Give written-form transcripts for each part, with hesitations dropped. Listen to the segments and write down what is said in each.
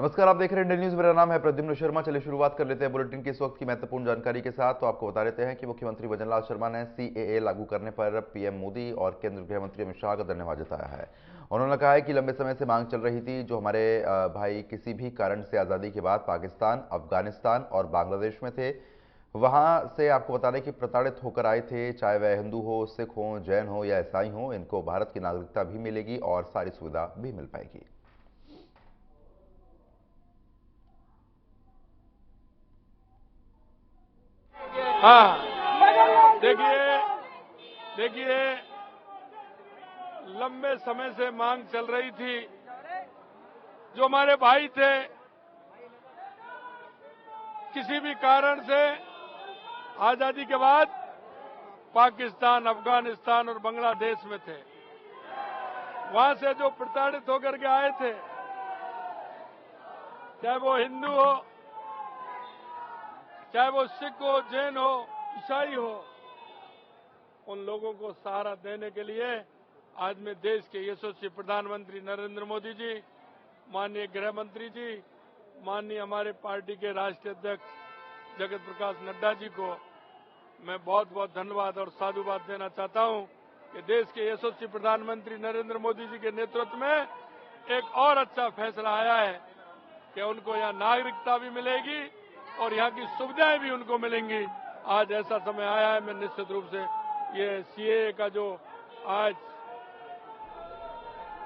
नमस्कार, आप देख रहे हैं इंडियन न्यूज। मेरा नाम है प्रद्युम्न शर्मा। चलिए शुरुआत कर लेते हैं बुलेटिन की इस वक्त की महत्वपूर्ण जानकारी के साथ। तो आपको बता देते हैं कि मुख्यमंत्री भजनलाल शर्मा ने सीएए लागू करने पर पीएम मोदी और केंद्रीय गृह मंत्री अमित शाह का धन्यवाद जताया है। उन्होंने कहा है कि लंबे समय से मांग चल रही थी, जो हमारे भाई किसी भी कारण से आज़ादी के बाद पाकिस्तान, अफगानिस्तान और बांग्लादेश में थे, वहां से आपको बता दें कि प्रताड़ित होकर आए थे। चाहे वह हिंदू हो, सिख हो, जैन हो या ईसाई हो, इनको भारत की नागरिकता भी मिलेगी और सारी सुविधा भी मिल पाएगी। हाँ, देखिए देखिए लंबे समय से मांग चल रही थी, जो हमारे भाई थे किसी भी कारण से आजादी के बाद पाकिस्तान, अफगानिस्तान और बांग्लादेश में थे, वहां से जो प्रताड़ित होकर के आए थे, चाहे वो हिंदू हो, चाहे वो सिख हो, जैन हो, ईसाई हो, उन लोगों को सहारा देने के लिए आज मैं देश के यशस्वी प्रधानमंत्री नरेंद्र मोदी जी, माननीय गृह मंत्री जी, माननीय हमारे पार्टी के राष्ट्रीय अध्यक्ष जगत प्रकाश नड्डा जी को मैं बहुत बहुत धन्यवाद और साधुवाद देना चाहता हूं कि देश के यशस्वी प्रधानमंत्री नरेंद्र मोदी जी के नेतृत्व में एक और अच्छा फैसला आया है कि उनको यहां नागरिकता भी मिलेगी और यहां की सुविधाएं भी उनको मिलेंगी। आज ऐसा समय आया है, मैं निश्चित रूप से ये सीएए का जो आज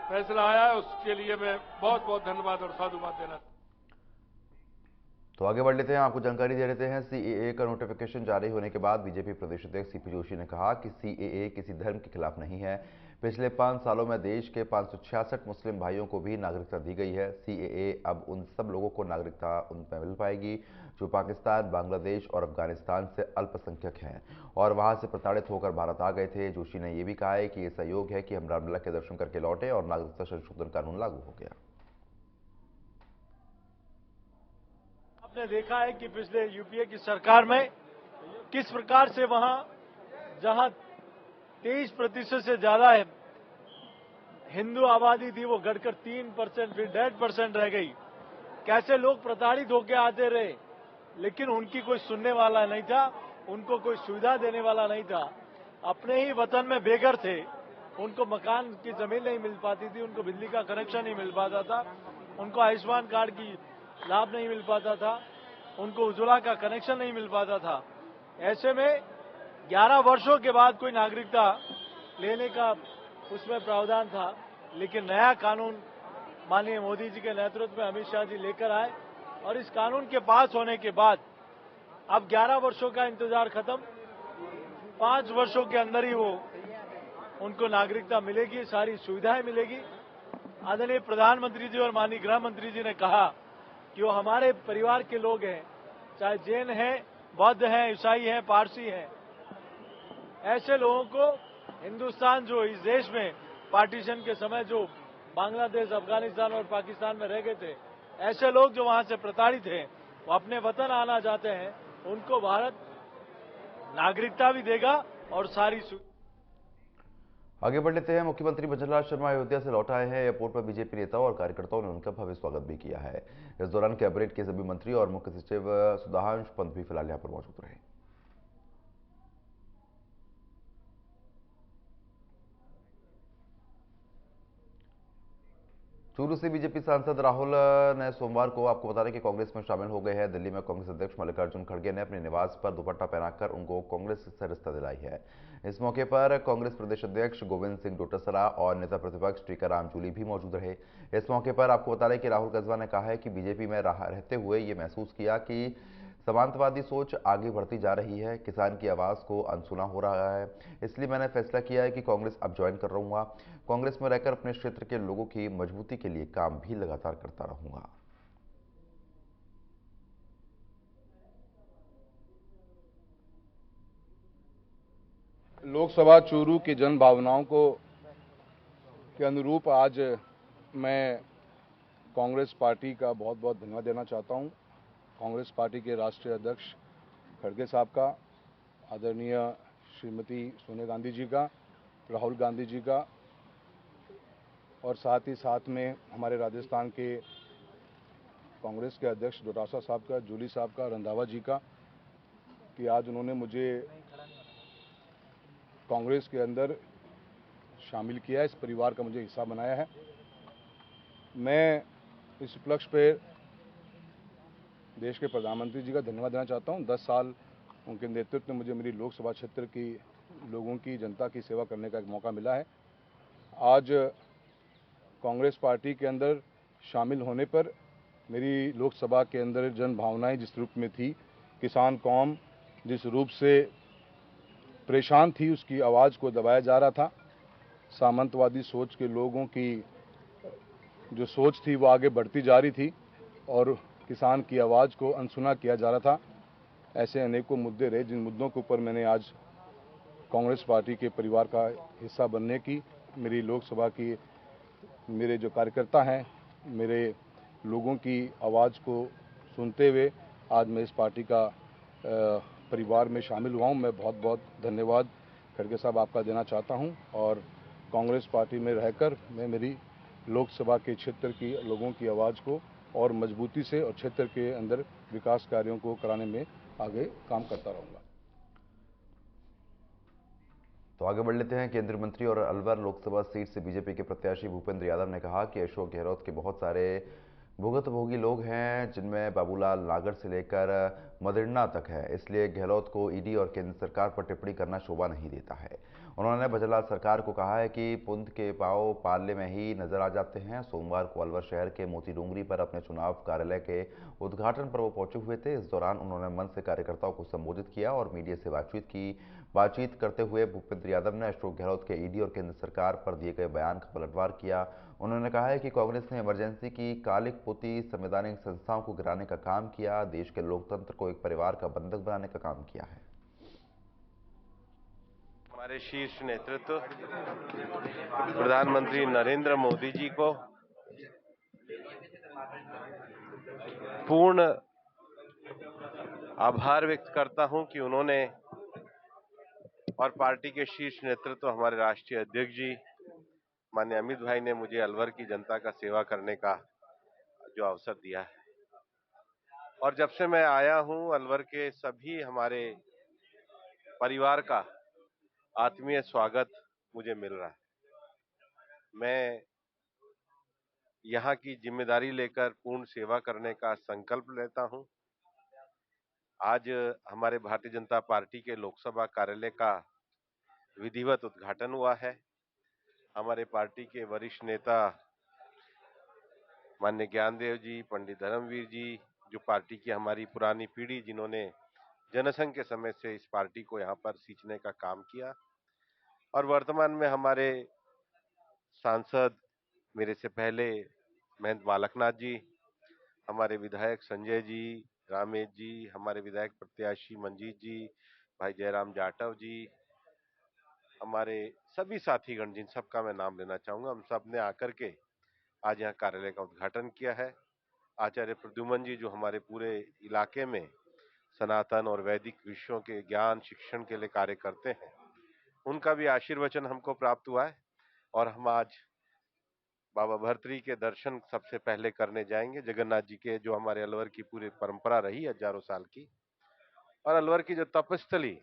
फैसला आया है उसके लिए मैं बहुत बहुत धन्यवाद और साधुवाद देना। तो आगे बढ़ लेते हैं, आपको जानकारी दे देते हैं। सीएए का नोटिफिकेशन जारी होने के बाद बीजेपी प्रदेश अध्यक्ष सीपी जोशी ने कहा कि सीएए किसी धर्म के खिलाफ नहीं है। पिछले 5 सालों में देश के 566 मुस्लिम भाइयों को भी नागरिकता दी गई है। सीएए अब उन सब लोगों को नागरिकता उनमें मिल पाएगी जो पाकिस्तान, बांग्लादेश और अफगानिस्तान से अल्पसंख्यक हैं और वहां से प्रताड़ित होकर भारत आ गए थे। जोशी ने यह भी कहा है कि ये सहयोग है कि हम रामलला के दर्शन करके लौटे और नागरिकता संशोधन कानून लागू हो गया। आपने देखा है कि पिछले यूपीए की सरकार में किस प्रकार से वहां जहां 23% से ज्यादा है हिंदू आबादी थी, वो घटकर 3%, फिर 1.5% रह गई। कैसे लोग प्रताड़ित होकर आते रहे, लेकिन उनकी कोई सुनने वाला नहीं था, उनको कोई सुविधा देने वाला नहीं था। अपने ही वतन में बेघर थे, उनको मकान की जमीन नहीं मिल पाती थी, उनको बिजली का कनेक्शन नहीं मिल पाता था, उनको आयुष्मान कार्ड की लाभ नहीं मिल पाता था, उनको उज्ज्वला का कनेक्शन नहीं मिल पाता था। ऐसे में 11 वर्षों के बाद कोई नागरिकता लेने का उसमें प्रावधान था, लेकिन नया कानून माननीय मोदी जी के नेतृत्व में अमित शाह जी लेकर आए और इस कानून के पास होने के बाद अब 11 वर्षों का इंतजार खत्म, 5 वर्षों के अंदर ही वो उनको नागरिकता मिलेगी, सारी सुविधाएं मिलेगी। आदरणीय प्रधानमंत्री जी और माननीय गृह मंत्री जी ने कहा कि वो हमारे परिवार के लोग हैं, चाहे जैन हैं, बौद्ध हैं, ईसाई हैं, पारसी हैं, ऐसे लोगों को हिंदुस्तान जो इस देश में पार्टीशन के समय जो बांग्लादेश, अफगानिस्तान और पाकिस्तान में रह गए थे, ऐसे लोग जो वहां से प्रताड़ित हैं, वो अपने वतन आना चाहते हैं, उनको भारत नागरिकता भी देगा और सारी आगे बढ़ लेते हैं। मुख्यमंत्री भजनलाल शर्मा अयोध्या से लौट आए हैं। एयरपोर्ट पर बीजेपी नेताओं और कार्यकर्ताओं ने उनका भव्य स्वागत भी किया है। इस दौरान कैबिनेट के सभी मंत्री और मुख्य सचिव सुधांशु पंत भी फिलहाल यहां पर मौजूद रहे। चूरू से बीजेपी सांसद राहुल ने सोमवार को, आपको बता दें कि कांग्रेस में शामिल हो गए हैं। दिल्ली में कांग्रेस अध्यक्ष मल्लिकार्जुन खड़गे ने अपने निवास पर दुपट्टा पहनाकर उनको कांग्रेस से रिश्ता दिलाई है। इस मौके पर कांग्रेस प्रदेश अध्यक्ष गोविंद सिंह डोटासरा और नेता प्रतिपक्ष टीकाराम जूली भी मौजूद रहे। इस मौके पर आपको बता दें कि राहुल कस्बा ने कहा है कि बीजेपी में रहते हुए ये महसूस किया कि समांतवादी सोच आगे बढ़ती जा रही है, किसान की आवाज़ को अनसुना हो रहा है, इसलिए मैंने फैसला किया है कि कांग्रेस अब ज्वाइन कर रहूंगा। कांग्रेस में रहकर अपने क्षेत्र के लोगों की मजबूती के लिए काम भी लगातार करता रहूंगा। लोकसभा चूरू की जन भावनाओं को के अनुरूप आज मैं कांग्रेस पार्टी का बहुत बहुत धन्यवाद देना चाहता हूं। कांग्रेस पार्टी के राष्ट्रीय अध्यक्ष खड़गे साहब का, आदरणीय श्रीमती सोनिया गांधी जी का, राहुल गांधी जी का, और साथ ही साथ में हमारे राजस्थान के कांग्रेस के अध्यक्ष डोटासरा साहब का, जूली साहब का, रंधावा जी का कि आज उन्होंने मुझे कांग्रेस के अंदर शामिल किया है, इस परिवार का मुझे हिस्सा बनाया है। मैं इस उपलक्ष्य पे देश के प्रधानमंत्री जी का धन्यवाद देना चाहता हूं। 10 साल उनके नेतृत्व में मुझे मेरी लोकसभा क्षेत्र की लोगों की, जनता की सेवा करने का एक मौका मिला है। आज कांग्रेस पार्टी के अंदर शामिल होने पर मेरी लोकसभा के अंदर जन भावनाएं जिस रूप में थी, किसान कौम जिस रूप से परेशान थी, उसकी आवाज़ को दबाया जा रहा था। सामंतवादी सोच के लोगों की जो सोच थी वो आगे बढ़ती जा रही थी और किसान की आवाज़ को अनसुना किया जा रहा था। ऐसे अनेकों मुद्दे रहे जिन मुद्दों के ऊपर मैंने आज कांग्रेस पार्टी के परिवार का हिस्सा बनने की, मेरी लोकसभा की मेरे जो कार्यकर्ता हैं, मेरे लोगों की आवाज़ को सुनते हुए आज मैं इस पार्टी का परिवार में शामिल हुआ हूँ। मैं बहुत बहुत धन्यवाद खड़गे साहब आपका देना चाहता हूँ और कांग्रेस पार्टी में रहकर मैं मेरी लोकसभा के क्षेत्र की लोगों की आवाज़ को और मजबूती से और क्षेत्र के अंदर विकास कार्यों को कराने में आगे काम करता रहूँगा। तो आगे बढ़ लेते हैं। केंद्रीय मंत्री और अलवर लोकसभा सीट से बीजेपी के प्रत्याशी भूपेंद्र यादव ने कहा कि अशोक गहलोत के बहुत सारे भुगतभोगी लोग हैं, जिनमें बाबूलाल नागर से लेकर मदिरना तक है, इसलिए गहलोत को ईडी और केंद्र सरकार पर टिप्पणी करना शोभा नहीं देता है। उन्होंने भजनलाल सरकार को कहा है कि पुंत के पांव पाले में ही नजर आ जाते हैं। सोमवार को अलवर शहर के मोती डूंगरी पर अपने चुनाव कार्यालय के उद्घाटन पर वो पहुंचे हुए थे। इस दौरान उन्होंने मंच से कार्यकर्ताओं को संबोधित किया और मीडिया से बातचीत करते हुए भूपेंद्र यादव ने अशोक गहलोत के ईडी और केंद्र सरकार पर दिए गए बयान का पलटवार किया। उन्होंने कहा है कि कांग्रेस ने इमरजेंसी की कालिक पोती संवैधानिक संस्थाओं को गिराने का काम किया, देश के लोकतंत्र को एक परिवार का बंधक बनाने का काम किया है। हमारे शीर्ष नेतृत्व प्रधानमंत्री नरेंद्र मोदी जी को पूर्ण आभार व्यक्त करता हूं कि उन्होंने और पार्टी के शीर्ष नेतृत्व हमारे राष्ट्रीय अध्यक्ष जी माननीय अमित भाई ने मुझे अलवर की जनता का सेवा करने का जो अवसर दिया है। और जब से मैं आया हूं, अलवर के सभी हमारे परिवार का आत्मीय स्वागत मुझे मिल रहा है। मैं यहाँ की जिम्मेदारी लेकर पूर्ण सेवा करने का संकल्प लेता हूं। आज हमारे भारतीय जनता पार्टी के लोकसभा कार्यालय का विधिवत उद्घाटन हुआ है। हमारे पार्टी के वरिष्ठ नेता माननीय ज्ञानदेव जी, पंडित धर्मवीर जी, जो पार्टी की हमारी पुरानी पीढ़ी, जिन्होंने जनसंघ के समय से इस पार्टी को यहाँ पर सींचने का काम किया, और वर्तमान में हमारे सांसद मेरे से पहले महंत बालकनाथ जी, हमारे विधायक संजय जी, रामेश जी, हमारे विधायक प्रत्याशी मंजीत जी, भाई जयराम जाटव जी, हमारे सभी साथीगण जिन सबका मैं नाम लेना चाहूंगा, हम सब ने आकर के आज यहाँ कार्यालय का उद्घाटन किया है। आचार्य प्रद्युमन जी, जो हमारे पूरे इलाके में सनातन और वैदिक विषयों के ज्ञान शिक्षण के लिए कार्य करते हैं, उनका भी आशीर्वचन हमको प्राप्त हुआ है और हम आज बाबा भर्तृहरि के दर्शन सबसे पहले करने जाएंगे। जगन्नाथ जी के, जो हमारे अलवर की पूरी परंपरा रही हजारों साल की, और अलवर की जो तपस्थली,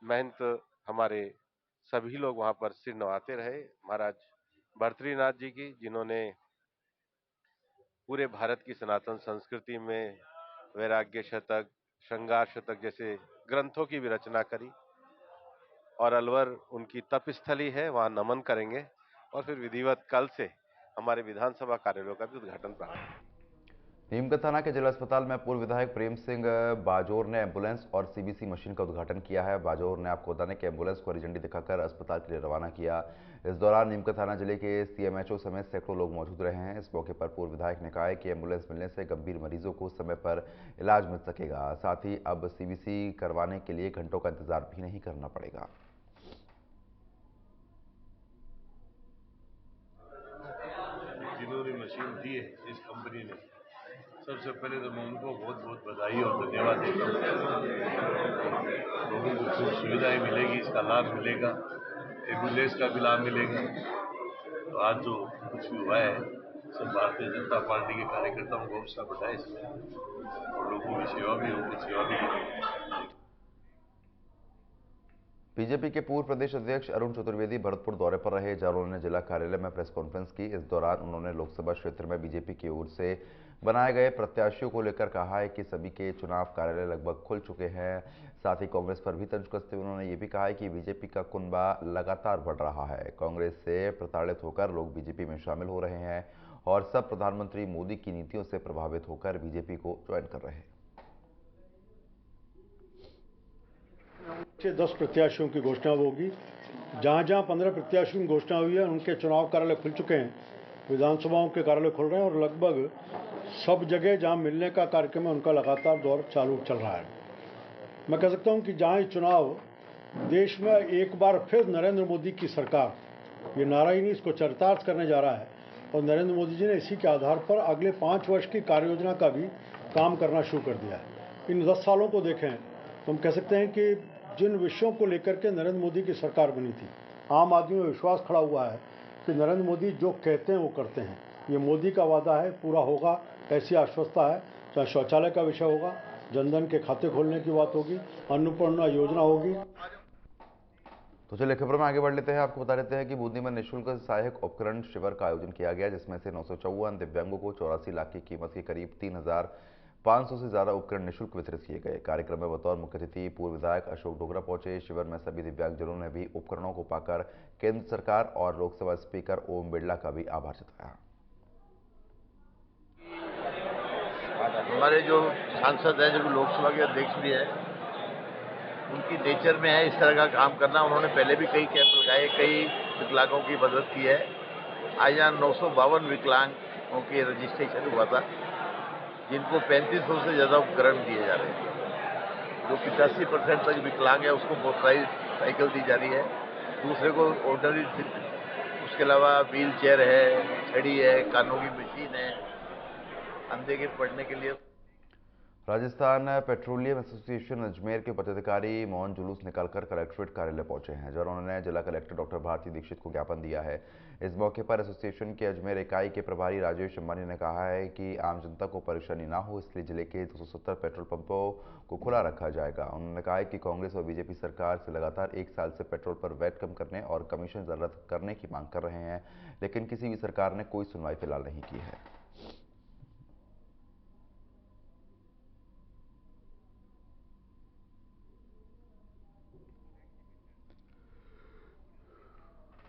महंत हमारे सभी लोग वहां पर सिर नवाते रहे, महाराज भर्तृनाथ जी की, जिन्होंने पूरे भारत की सनातन संस्कृति में वैराग्य शतक, श्रृंगार शतक जैसे ग्रंथों की भी रचना करी, और अलवर उनकी तपस्थली है, वहां नमन करेंगे और फिर विधिवत कल से हमारे विधानसभा कार्यालयों का भी उद्घाटन प्रारंभ। नीमगढ़ थाना के जिला अस्पताल में पूर्व विधायक प्रेम सिंह बाजोर ने एम्बुलेंस और सीबीसी मशीन का उद्घाटन किया है। बाजोर ने आपको बताने कि एम्बुलेंस को हरी झंडी दिखाकर अस्पताल के लिए रवाना किया। इस दौरान नीमगढ़ थाना जिले के सीएमएचओ समेत सैकड़ों लोग मौजूद रहे हैं। इस मौके पर पूर्व विधायक ने कहा है कि एम्बुलेंस मिलने से गंभीर मरीजों को समय पर इलाज मिल सकेगा, साथ ही अब सीबीसी करवाने के लिए घंटों का इंतजार भी नहीं करना पड़ेगा। जिन्होंने मशीन दी है इस कंपनी ने, सबसे पहले तो मैं उनको बहुत बहुत बधाई और धन्यवाद देता हूँ। लोगों को खूब सुविधाएं मिलेगी, इसका लाभ मिलेगा, एम्बुलेंस का भी लाभ मिलेगा। तो आज जो कुछ भी हुआ है सब भारतीय जनता पार्टी के कार्यकर्ताओं को उत्साह बढ़ाए इसमें और लोगों की सेवा भी होगी, सेवा भी करेंगे। बीजेपी के पूर्व प्रदेश अध्यक्ष अरुण चतुर्वेदी भरतपुर दौरे पर रहे, जहां उन्होंने जिला कार्यालय में प्रेस कॉन्फ्रेंस की। इस दौरान उन्होंने लोकसभा क्षेत्र में बीजेपी की ओर से बनाए गए प्रत्याशियों को लेकर कहा है कि सभी के चुनाव कार्यालय लगभग खुल चुके हैं। साथ ही कांग्रेस पर भी तंज कसते हुए उन्होंने ये भी कहा है कि बीजेपी का कुनबा लगातार बढ़ रहा है। कांग्रेस से प्रताड़ित होकर लोग बीजेपी में शामिल हो रहे हैं और सब प्रधानमंत्री मोदी की नीतियों से प्रभावित होकर बीजेपी को ज्वाइन कर रहे हैं। 10 प्रत्याशियों की घोषणा होगी। जहां जहां 15 प्रत्याशियों की घोषणा हुई है उनके चुनाव कार्यालय खुल चुके हैं, विधानसभाओं के कार्यालय खुल रहे हैं और लगभग सब जगह जहां मिलने का कार्यक्रम है उनका लगातार दौर चालू चल रहा है। मैं कह सकता हूं कि जहां चुनाव देश में एक बार फिर नरेंद्र मोदी की सरकार, ये नारा ही नहीं, इसको चरितार्थ करने जा रहा है और नरेंद्र मोदी जी ने इसी के आधार पर अगले 5 वर्ष की कार्य योजना का भी काम करना शुरू कर दिया है। इन 10 सालों को देखें तो हम कह सकते हैं कि जिन विषयों को लेकर के नरेंद्र मोदी की सरकार बनी थी, आम आदमी में विश्वास खड़ा हुआ है कि नरेंद्र मोदी जो कहते हैं वो करते हैं। ये मोदी का वादा है, पूरा होगा, ऐसी आश्वस्ता है। चाहे शौचालय का विषय होगा, जनधन के खाते खोलने की बात होगी, अन्नपूर्णा योजना होगी। तो चलिए खबरों में आगे बढ़ लेते हैं। आपको बता देते हैं कि बूंदी में निःशुल्क सहायक उपकरण शिविर का आयोजन किया गया, जिसमें से 954 दिव्यांगों को 84 लाख की कीमत के करीब 3,500 से ज्यादा उपकरण निःशुल्क वितरित किए गए। कार्यक्रम में बतौर मुख्य अतिथि पूर्व विधायक अशोक डोगरा पहुंचे। शिविर में सभी दिव्यांगजनों ने भी उपकरणों को पाकर केंद्र सरकार और लोकसभा स्पीकर ओम बिरला का भी आभार जताया। हमारे जो सांसद हैं, जो लोकसभा के अध्यक्ष भी हैं, उनकी नेचर में है इस तरह का काम करना। उन्होंने पहले भी कई कैंप लगाए, कई विकलांगों की मदद की है। आज यहाँ 952 विकलांगों के रजिस्ट्रेशन हुआ था, जिनको 3500 से ज़्यादा उपकरण दिए जा रहे हैं। जो 85% तक विकलांग है उसको मोटरसाइकिल दी जा रही है, दूसरे को ऑर्डनरी, उसके अलावा व्हील चेयर है, छड़ी है, कानों की मशीन है, अंधे के पढ़ने के लिए। राजस्थान पेट्रोलियम एसोसिएशन अजमेर के पदाधिकारी मौन जुलूस निकालकर कलेक्ट्रेट कार्यालय पहुंचे हैं, जहां उन्होंने जिला कलेक्टर डॉक्टर भारती दीक्षित को ज्ञापन दिया है। इस मौके पर एसोसिएशन के अजमेर इकाई के प्रभारी राजेश अंबानी ने कहा है कि आम जनता को परेशानी ना हो, इसलिए जिले के 270 पेट्रोल पंपों को खुला रखा जाएगा। उन्होंने कहा है कि कांग्रेस और बीजेपी सरकार से लगातार 1 साल से पेट्रोल पर वैट कम करने और कमीशन रद्द करने की मांग कर रहे हैं, लेकिन किसी भी सरकार ने कोई सुनवाई फिलहाल नहीं की है।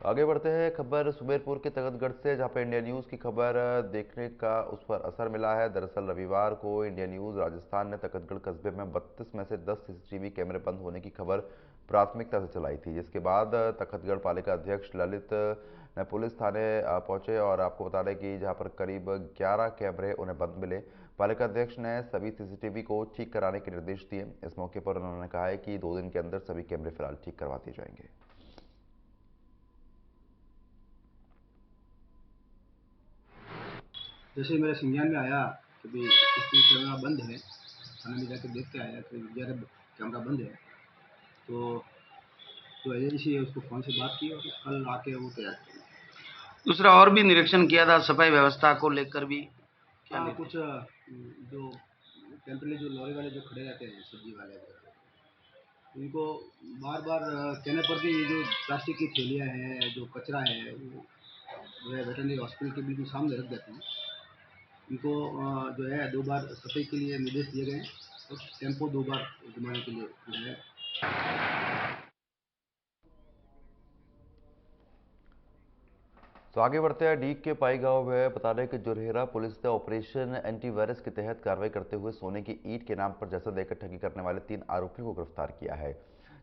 आगे बढ़ते हैं। खबर सुमेरपुर के तखतगढ़ से, जहां पर इंडिया न्यूज़ की खबर देखने का उस पर असर मिला है। दरअसल रविवार को इंडिया न्यूज़ राजस्थान ने तखतगढ़ कस्बे में 32 में से 10 सीसीटीवी कैमरे बंद होने की खबर प्राथमिकता से चलाई थी, जिसके बाद तखतगढ़ पालिका अध्यक्ष ललित ने पुलिस थाने पहुंचे और आपको बता दें कि जहां पर करीब 11 कैमरे उन्हें बंद मिले। पालिका अध्यक्ष ने सभी सीसीटीवी को ठीक कराने के निर्देश दिए। इस मौके पर उन्होंने कहा है कि 2 दिन के अंदर सभी कैमरे फिलहाल ठीक करवा दिए जाएंगे। जैसे मेरे संज्ञान में आया कि भाई इसकी कैमरा बंद है, थाने में जाकर देख के आया तो 11 कैमरा बंद है, तो एजेंसी है उसको फ़ोन से बात की और कल आके वो तैयार किया। दूसरा और भी निरीक्षण किया था सफाई व्यवस्था को लेकर भी क्या? कुछ जो टेम्परेरी जो लॉरी वाले जो खड़े रहते हैं, सब्जी वाले, उनको बार बार कहने पर भी जो प्लास्टिक की थैलियाँ हैं, जो कचरा है, वो जो है वेटरनरी हॉस्पिटल के बिल्कुल सामने रख देते हैं। इनको जो है 2 बार सफाई के लिए निर्देश दिए गए हैं और टेम्पो 2 बार घुमाने के लिए जो है। तो आगे बढ़ते हैं। डीग के पाई गांव में बता दें कि जुरहेरा पुलिस ने ऑपरेशन एंटीवायरस के तहत कार्रवाई करते हुए सोने की ईंट के नाम पर जैसा देकर ठगी करने वाले 3 आरोपियों को गिरफ्तार किया है,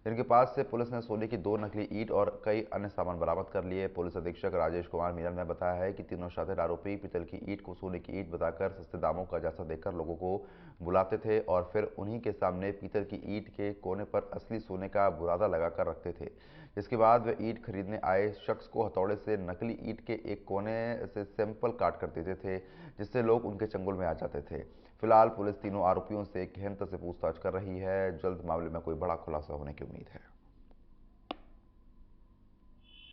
जिनके पास से पुलिस ने सोने की 2 नकली ईंट और कई अन्य सामान बरामद कर लिए। पुलिस अधीक्षक राजेश कुमार मीणा ने बताया है कि तीनों शातिर आरोपी पीतल की ईंट को सोने की ईंट बताकर सस्ते दामों का जायजा देकर लोगों को बुलाते थे और फिर उन्हीं के सामने पीतल की ईंट के कोने पर असली सोने का बुरादा लगाकर रखते थे, जिसके बाद वे ईंट खरीदने आए शख्स को हथौड़े से नकली ईंट के एक कोने से सैंपल काट कर देते थे, जिससे लोग उनके चंगुल में आ जाते थे। फिलहाल पुलिस तीनों आरोपियों से गहनता से पूछताछ कर रही है। जल्द मामले में कोई बड़ा खुलासा होने की उम्मीद है।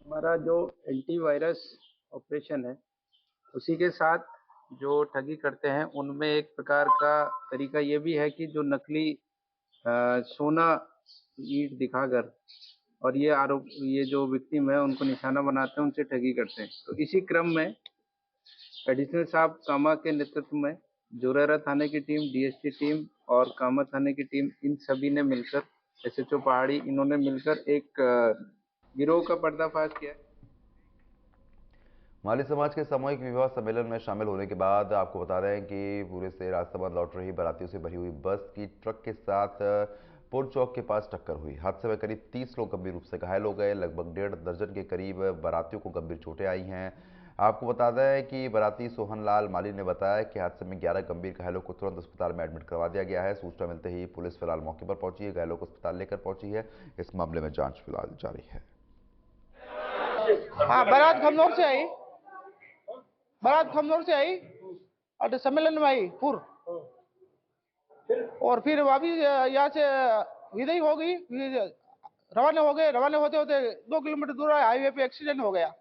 हमारा जो एंटीवायरस ऑपरेशन है उसी के साथ जो ठगी करते हैं उनमें एक प्रकार का तरीका ये भी है कि जो नकली सोना ईंट दिखाकर और ये जो विक्टिम है उनको निशाना बनाते हैं, उनसे ठगी करते हैं। तो इसी क्रम में एडिशनल साहब कामा के नेतृत्व में जोरेरा थाने की टीम, डीएसपी टीम और कामा थाने की टीम, इन सभी ने मिलकर, एसएचओ पहाड़ी, इन्होंने मिलकर एक गिरोह का पर्दाफाश किया। माली समाज के सामूहिक विवाह सम्मेलन में शामिल होने के बाद आपको बता रहे हैं कि पूरे से राजसमंद लौट रही बारातियों से भरी हुई बस की ट्रक के साथ पुर चौक के पास टक्कर हुई। हादसे में करीब 30 लोग गंभीर रूप से घायल हो गए। लगभग 1.5 दर्जन के करीब बारातियों को गंभीर चोटें आई हैं। आपको बता दें कि बाराती सोहन लाल माली ने बताया कि हादसे में 11 गंभीर घायलों को तुरंत अस्पताल में एडमिट करवा दिया गया है। सूचना मिलते ही पुलिस फिलहाल मौके पर पहुंची है, घायलों को अस्पताल लेकर पहुंची है। इस मामले में जांच फिलहाल जारी है। बारात खमनौर से आई और सम्मेलन में आई पुर, और फिर वापस यहाँ से विदाई हो गई, रवाना हो गए। रवाना होते होते 2 किलोमीटर दूर हाईवे पे एक्सीडेंट हो गया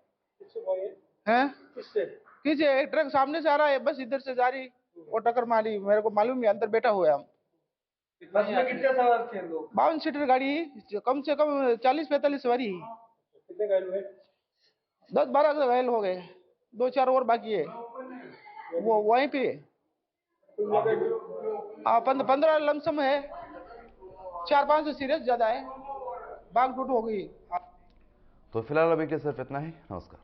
है। किसी एक ट्रक सामने से आ रहा है, बस इधर से जा रही और टक्कर मारी। मेरे को मालूम है, अंदर बैठा हुआ है। हम बस में कितने सवार थे लोग? 52 सीटर गाड़ी, कम से कम 40-45 सवारी। कितने घायल हुए? 10-12 घायल हो गए, 2-4 और बाकी है। वो वहीं पे 15 लमसम है, 4-5 सीरियस ज्यादा है, बाघ टूट हो गई। तो फिलहाल अभी के सिर्फ इतना ही। नमस्कार।